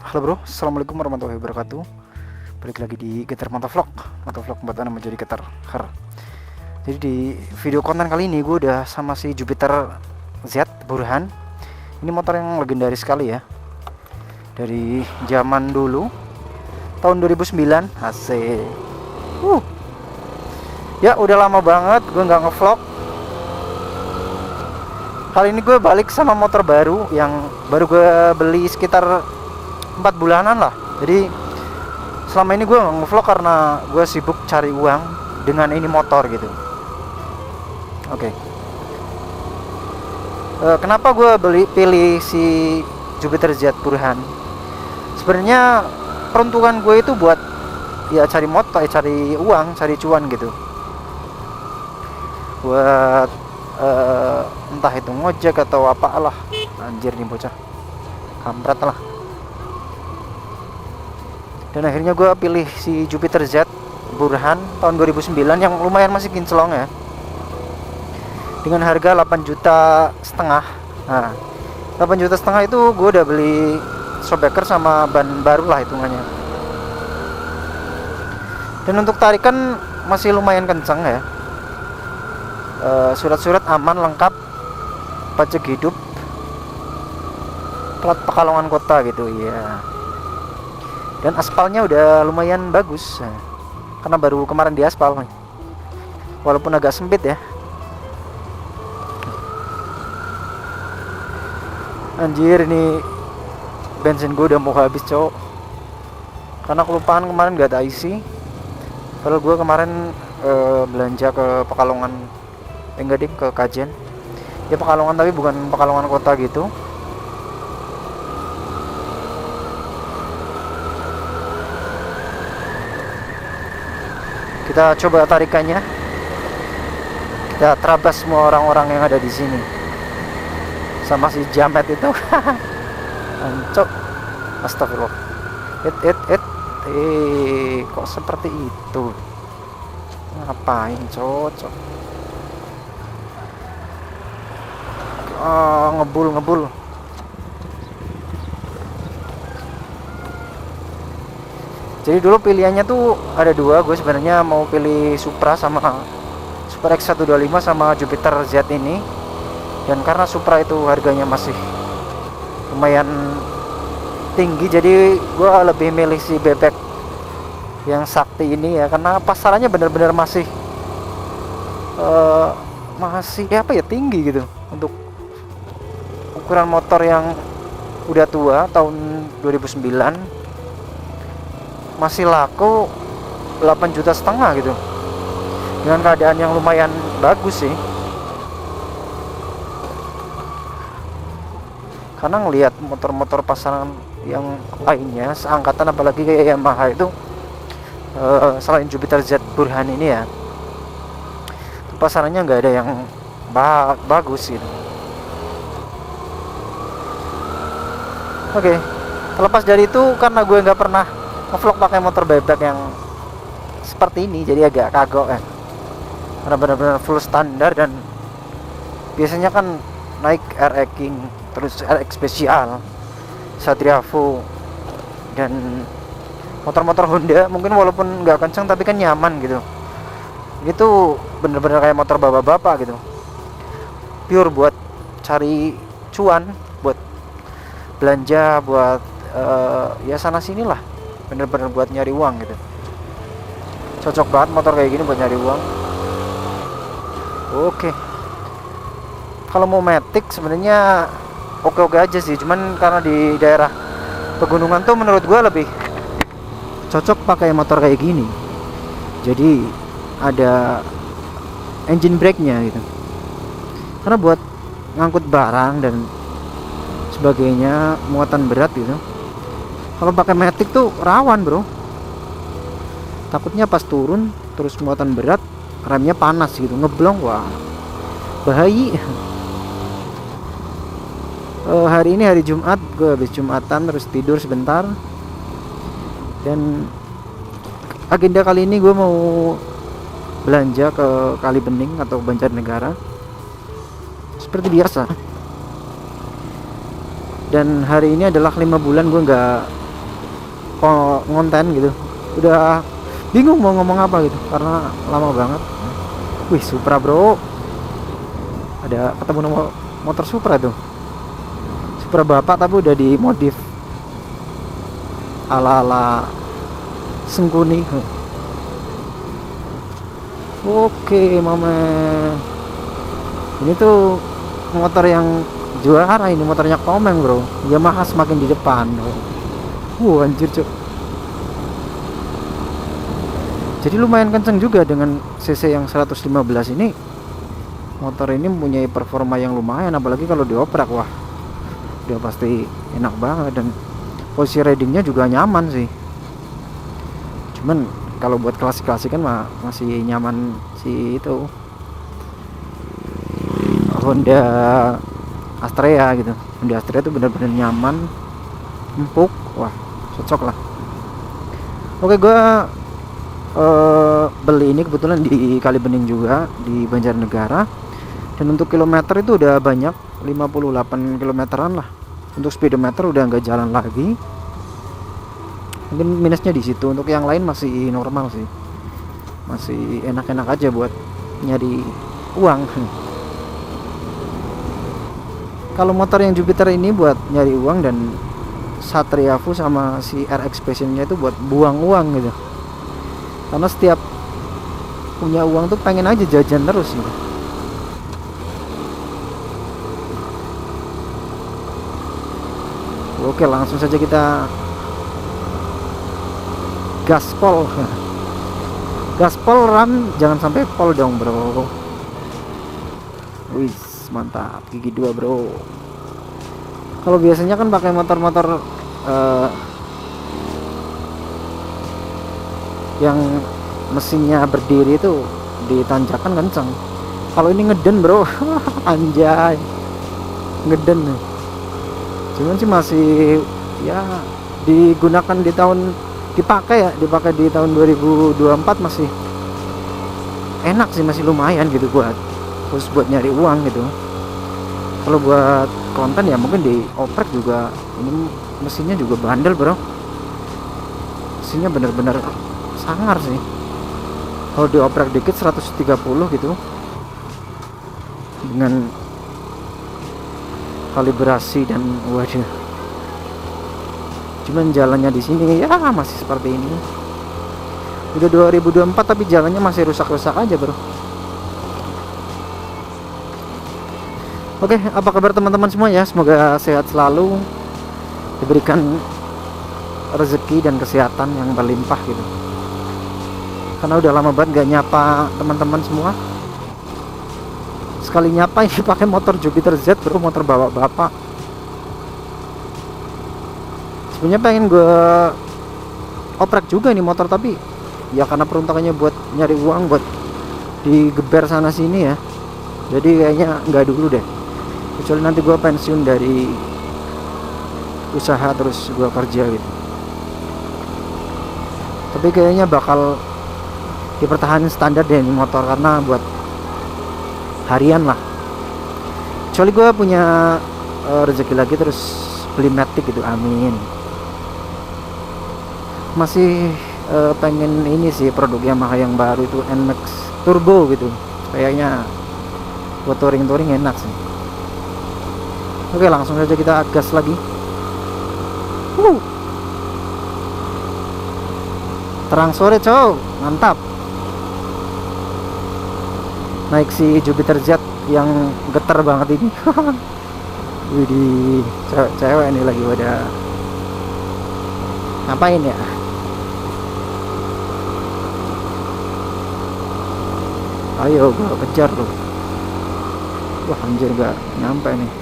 Halo bro, assalamualaikum warahmatullahi wabarakatuh. Balik lagi di Getar Motovlog buat anda menjadi getar her. Jadi di video konten kali ini gue udah sama si Jupiter Z Burhan. Ini motor yang legendaris sekali ya, dari zaman dulu tahun 2009. Asik. Ya udah lama banget gue nggak ngevlog. Kali ini gue balik sama motor baru yang baru gue beli sekitar 4 bulanan lah. Jadi selama ini gue nge-vlog karena gue sibuk cari uang dengan ini motor gitu. Oke. Kenapa gue pilih si Jupiter Z Burhan? Sebenarnya peruntukan gue itu buat ya cari motor, cari uang, cari cuan gitu. Buat entah itu ngojek atau apalah. Anjir nih bocah, kampret lah. Dan akhirnya gue pilih si Jupiter Z Burhan tahun 2009 yang lumayan masih kinclong ya, dengan harga 8,5 juta. Nah 8,5 juta itu gue udah beli shockbreaker sama ban baru lah hitungannya. Dan untuk tarikan masih lumayan kencang ya. Surat-surat aman, lengkap, pajak hidup, plat Pekalongan kota gitu ya. Dan aspalnya udah lumayan bagus ya, karena baru kemarin diaspal nih, walaupun agak sempit ya. Anjir, ini bensin gue udah mau habis cowok, karena kelupaan kemarin gak ada isi. Padahal gue kemarin belanja ke Pekalongan, enggak ding, ke Kajen ya, Pekalongan tapi bukan Pekalongan kota gitu. Kita coba tarikannya, kita terabas semua orang-orang yang ada di sini sama si Jamet itu. Ancok, astagfirullah. Kok seperti itu? Ngapain cocok? Ngebul. Jadi dulu pilihannya tuh ada dua, gue sebenarnya mau pilih Supra sama Supra X125 sama Jupiter Z ini. Dan karena Supra itu harganya masih lumayan tinggi, jadi gue lebih milih si bebek yang Sakti ini ya, karena pasarannya bener-bener masih apa ya, tinggi gitu untuk ukuran motor yang udah tua tahun 2009. Masih laku 8,5 juta gitu, dengan keadaan yang lumayan bagus sih. Karena ngelihat motor-motor pasaran yang lainnya seangkatan, apalagi kayak Yamaha itu, selain Jupiter Z Burhan ini ya, pasarannya nggak ada yang bagus gitu. Oke, terlepas dari itu, karena gue nggak pernah ngevlog pakai motor bebek yang seperti ini, jadi agak kagok kan, karena benar-benar full standar. Dan biasanya kan naik RX King, terus RX Special, Satria Evo, dan motor-motor Honda mungkin walaupun nggak kencang tapi kan nyaman gitu. Itu bener-bener kayak motor bapak-bapak gitu, pure buat cari cuan, buat belanja, buat ya sana sini lah, bener-bener buat nyari uang gitu. Cocok banget motor kayak gini buat nyari uang. Oke, kalau mau matic sebenarnya oke aja sih, cuman karena di daerah pegunungan tuh menurut gue lebih cocok pakai motor kayak gini. Jadi ada engine brake-nya gitu, karena buat ngangkut barang dan sebagainya, muatan berat gitu, kalau pakai matic tuh rawan bro. Takutnya pas turun terus muatan berat, remnya panas gitu, ngeblong, wah bahaya. Hari ini hari Jumat, gue habis Jumatan terus tidur sebentar. Dan agenda kali ini gue mau belanja ke Kalibening atau Banjarnegara seperti biasa. Dan hari ini adalah 5 bulan gue nggak ngonten gitu, udah bingung mau ngomong apa gitu karena lama banget. Wih, Supra bro, ada ketemu nomor motor Supra tuh, Supra bapak tapi udah dimodif ala-ala Sengkuni. Oke mama, ini tuh motor yang juara, ini motornya Komeng bro, Yamaha semakin di depan. Anjir cok, jadi lumayan kenceng juga dengan cc yang 115 ini. Motor ini mempunyai performa yang lumayan, apalagi kalau dioprak, wah udah pasti enak banget. Dan posisi ridingnya juga nyaman sih, cuman kalau buat klasik-klasik kan masih nyaman si itu Honda Astrea gitu. Honda Astrea itu benar-benar nyaman, empuk, wah cocok lah. Oke, gua beli ini kebetulan di Kalibening juga, di Banjarnegara. Dan untuk kilometer itu udah banyak, 58 kilometeran lah. Untuk speedometer udah nggak jalan lagi, mungkin minusnya di situ. Untuk yang lain masih normal sih, masih enak-enak aja buat nyari uang. Kalau motor yang Jupiter ini buat nyari uang, dan Satria Fu sama si RX Passion-nya itu buat buang uang gitu. Karena setiap punya uang tuh pengen aja jajan terus gitu. Oke, langsung saja kita gaspol. Gaspol run, jangan sampai pol dong bro. Wih, mantap, gigi 2 bro. Kalau biasanya kan pakai motor-motor yang mesinnya berdiri itu di tanjakan kenceng. Kalau ini ngeden bro. Anjay, ngeden. Cuman sih masih ya digunakan di tahun, dipakai di tahun 2024 masih enak sih, masih lumayan gitu khusus buat nyari uang gitu. Kalau buat konten ya mungkin di oprek juga. Ini mesinnya juga bandel bro, mesinnya bener-bener sangar sih. Kalau dioprek dikit 130 gitu, dengan kalibrasi dan waduh. Cuman jalannya di sini ya masih seperti ini. Udah 2024 tapi jalannya masih rusak-rusak aja bro. Oke, apa kabar teman-teman semua ya? Semoga sehat selalu, diberikan rezeki dan kesehatan yang berlimpah gitu. Karena udah lama banget gak nyapa teman-teman semua. Sekali nyapa ini pakai motor Jupiter Z bro, motor bapak-bapak. Sebenarnya pengen gue oprek juga ini motor, tapi ya karena peruntukannya buat nyari uang, buat digeber sana sini ya, jadi kayaknya nggak dulu deh. Kecuali nanti gue pensiun dari usaha terus gue kerja gitu. Tapi kayaknya bakal dipertahankan standar deh ini motor, karena buat harian lah. Kecuali gue punya rezeki lagi terus beli Matic gitu, amin. Masih pengen ini sih produk Yamaha yang baru itu, NMAX Turbo gitu. Kayaknya buat touring-touring enak sih. Oke, langsung saja kita gas lagi. Terang sore cow, mantap. Naik si Jupiter Z yang getar banget ini. Widih, cewek nih lagi pada ngapain ya? Ayo gua kejar loh. Wah anjir, gak nyampe nih.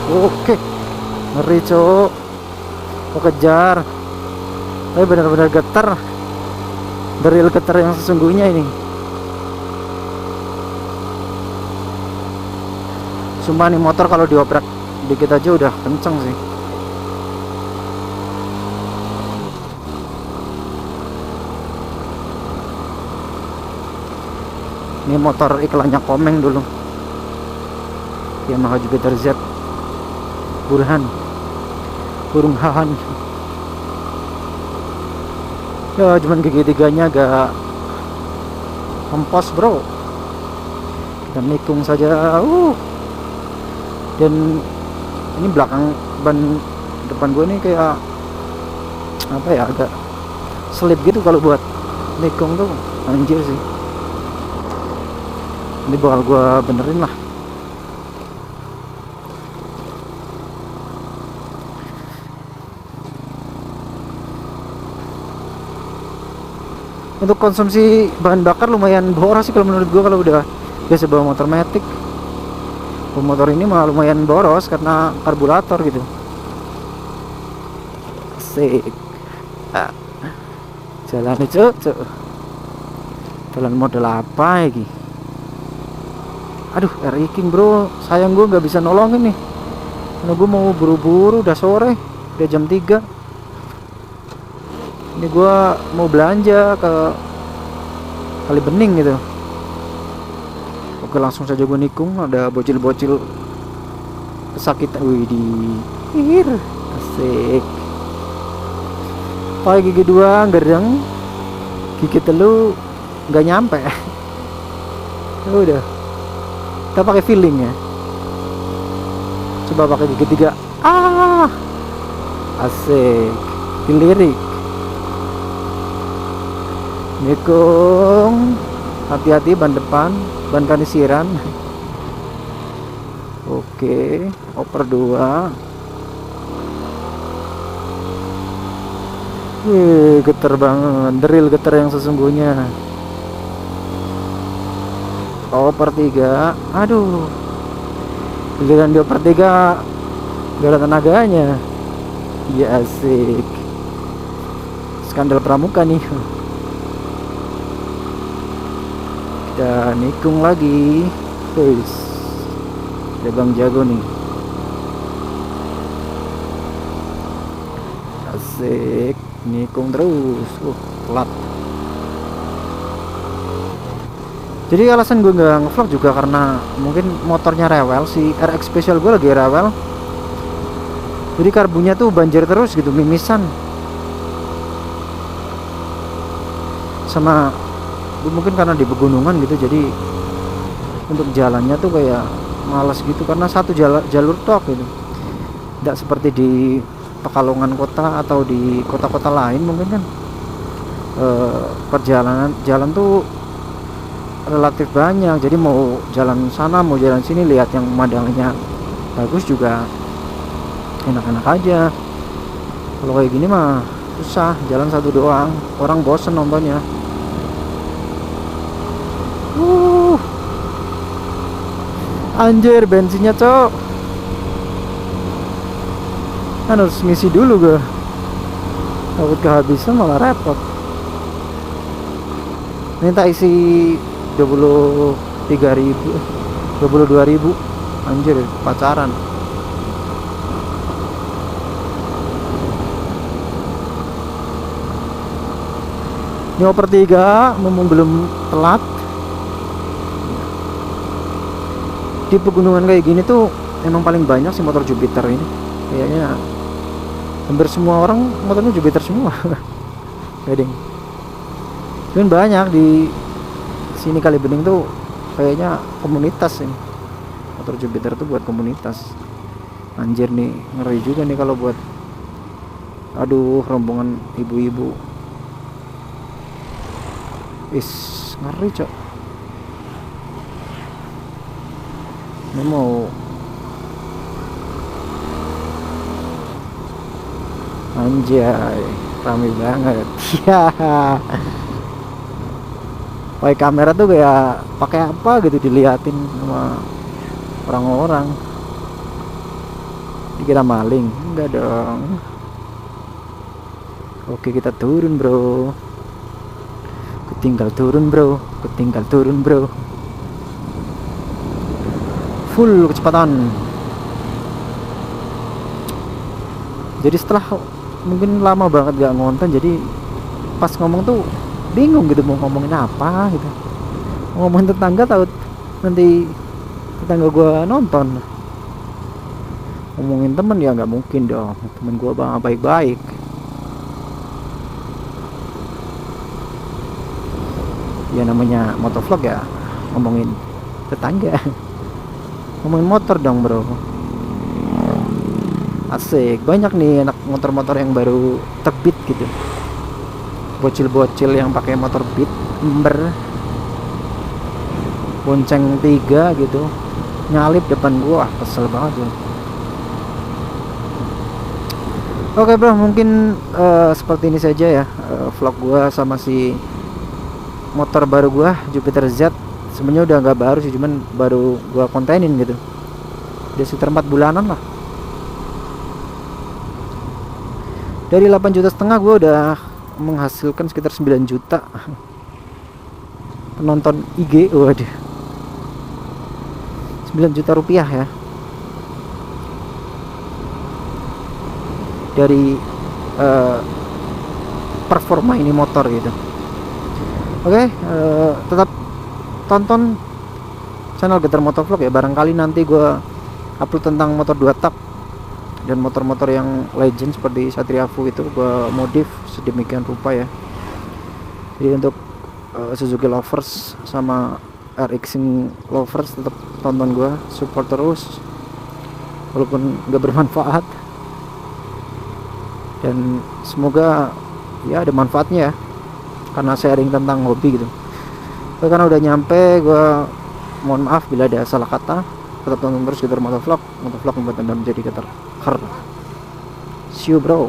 Oke, ngeri cok, mau kejar, tapi benar-benar getar, dari getar yang sesungguhnya ini. Sumpah nih motor kalau diobrak dikit aja udah kenceng sih. Ini motor iklannya Komeng dulu, Yamaha Jupiter Z Burhan, burung hahan. Ya cuman gigi tiganya agak kempos bro. Kita nikung saja. Dan ini belakang ban depan gue nih kayak apa ya, agak selip gitu kalau buat nikung tuh, anjir sih. Ini bakal gue benerin lah. Untuk konsumsi bahan bakar lumayan boros sih kalau menurut gue, kalau udah biasa bawa motor matic. Motor ini malah lumayan boros karena karburator gitu. Asik. Jalan cuk. Jalan model apa lagi? Aduh, RI King bro, sayang gue nggak bisa nolongin nih. Karena gue mau buru-buru, udah sore, udah jam 3. Ini gue mau belanja ke Kali Bening gitu. Oke, langsung saja gue nikung. Ada bocil-bocil kesakitan. Wih, di asik. Pakai gigi 2 gereng, gigi telu nggak nyampe. Udah, kita pakai feeling ya. Coba pakai gigi 3. Asik, dilirik. Nikung, hati-hati ban depan, ban kanisiran. Oke, oper 2. Wih, getar banget, drill getar yang sesungguhnya. Oper 3. Aduh, giliran di oper 3 gak ada tenaganya. Iya, asik. Skandal pramuka nih. Dan nikung lagi. Guys, ada Bang Jago nih. Asik, nikung terus. Telat. Jadi alasan gue nggak ngevlog juga karena mungkin motornya rewel. Si RX Special gue lagi rewel. Jadi karbunya tuh banjir terus gitu, mimisan. Sama mungkin karena di pegunungan gitu, jadi untuk jalannya tuh kayak malas gitu karena satu jalur tok gitu. Tidak seperti di Pekalongan kota atau di kota-kota lain mungkin kan perjalanan jalan tuh relatif banyak, jadi mau jalan sana mau jalan sini lihat yang pemandangannya bagus juga enak-enak aja. Kalau kayak gini mah susah, jalan satu doang, orang bosen nontonnya. Anjir, bensinnya cok. Kan harus ngisi dulu gue, takut kehabisan malah repot. Minta isi 23.000, 22.000. Anjir, pacaran. Ini oper 3 mumpung belum telat. Di pegunungan kayak gini tuh emang paling banyak sih motor Jupiter ini. Kayaknya hampir semua orang motornya Jupiter semua. Wedding. Cuman banyak di sini Kali Bening tuh kayaknya komunitas ini. Motor Jupiter tuh buat komunitas. Anjir nih, ngeri juga nih kalau buat aduh rombongan ibu-ibu. Ngeri cok. Ini mau anjay, rame banget. Ya, pakai kamera tuh kayak pakai apa gitu diliatin sama orang-orang. Dikira maling, enggak dong. Oke, kita turun bro. Ketinggal turun bro. Full kecepatan. Jadi setelah mungkin lama banget gak ngonten, jadi pas ngomong tuh bingung gitu mau ngomongin apa gitu. ngomongin tetangga, tahu nanti tetangga gua nonton. Ngomongin temen ya nggak mungkin dong, temen gua bang baik-baik. Ya namanya motovlog ya, ngomongin tetangga. Ngomongin motor dong bro. Asik, banyak nih anak motor-motor yang baru terbit gitu, bocil-bocil yang pakai motor beat ember bonceng 3 gitu, nyalip depan gua. Kesel banget tuh. Oke bro, mungkin seperti ini saja ya vlog gua sama si motor baru gua, Jupiter Z. Sebenarnya udah nggak baru sih, cuman baru gua kontenin gitu, udah sekitar 4 bulanan lah. Dari 8,5 juta gua udah menghasilkan sekitar 9 juta penonton IG. Waduh, 9 juta rupiah ya dari performa ini motor gitu. Oke, tetap tonton channel Getar Motovlog ya. Barangkali nanti gue upload tentang motor 2 tak dan motor-motor yang legend seperti Satria Fu itu gue modif sedemikian rupa ya. Jadi untuk Suzuki lovers sama RX-ing lovers tetap tonton gue, support terus walaupun gak bermanfaat, dan semoga ya ada manfaatnya ya, karena sharing tentang hobi gitu. Karena udah nyampe, gue mohon maaf bila ada salah kata. Tetap tonton terus Getar Motovlog membuat Anda menjadi getar. See you bro.